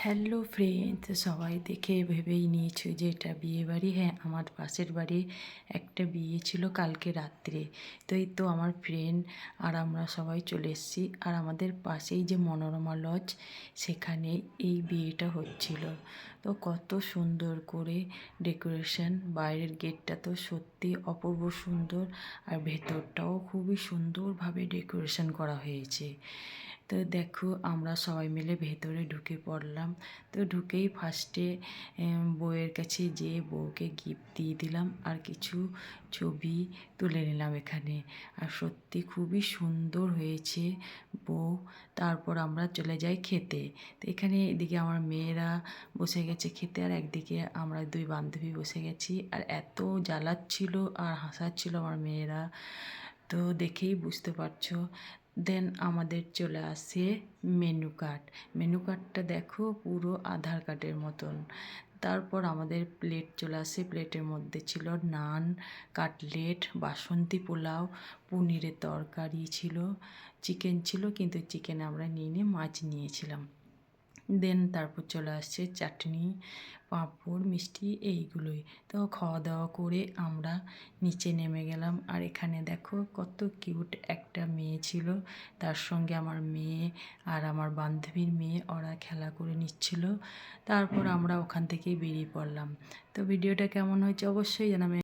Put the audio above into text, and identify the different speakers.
Speaker 1: Hello friends, সবাই দেখে ভেবেই নিয়েছো যে এটা বিয়ে বাড়ি। হ্যাঁ, আমার পাশের বাড়ি একটা বিয়ে ছিল কালকে রাত্রে। তো এই তো আমার ফ্রেন্ড আর আমরা সবাই চলে এসেছি। আর আমাদের পাশেই যে মনোরমা লজ, সেখানে এই বিয়েটা হচ্ছিল। তো কত সুন্দর করে ডেকোরেশন, বাইরের গেটটা তো সত্যি অপূর্ব সুন্দর, আর ভেতরটাও খুবই সুন্দরভাবে ডেকোরেশন করা হয়েছে। তো দেখো, আমরা সবাই মিলে ভেতরে ঢুকে পড়লাম। তো ঢুকেই ফার্স্টে বউয়ের কাছে যেয়ে বউকে গিফট দিয়ে দিলাম আর কিছু ছবি তুলে নিলাম এখানে। আর সত্যি খুবই সুন্দর হয়েছে বউ। তারপর আমরা চলে যাই খেতে। তো এখানে এদিকে আমার মেয়েরা বসে গেছে খেতে, আর একদিকে আমরা দুই বান্ধবী বসে গেছি। আর এত জ্বালাচ্ছিল আর হাসাচ্ছিল আমার মেয়েরা, তো দেখেই বুঝতে পারছো। দেন আমাদের চলে আসে মেনু কার্ড। মেনু কার্ডটা দেখো পুরো আধার কার্ডের মতন। তারপর আমাদের প্লেট চলে আসে। প্লেটের মধ্যে ছিল নান, কাটলেট, বাসন্তী পোলাও, পনিরের তরকারি ছিল, চিকেন ছিল, কিন্তু চিকেন আমরা নিয়ে মাছ নিয়েছিলাম। দেন তারপর চলে আসছে চাটনি, পাঁপড়, মিষ্টি, এইগুলোই। তো খাওয়া দাওয়া করে আমরা নিচে নেমে গেলাম। আর এখানে দেখো কত কিউট একটা মেয়ে ছিল, তার সঙ্গে আমার মেয়ে আর আমার বান্ধবীর মেয়ে ওরা খেলা করে নিচ্ছিল। তারপর আমরা ওখান থেকেই বেরিয়ে পড়লাম। তো ভিডিওটা কেমন হয়েছে অবশ্যই জানাবে।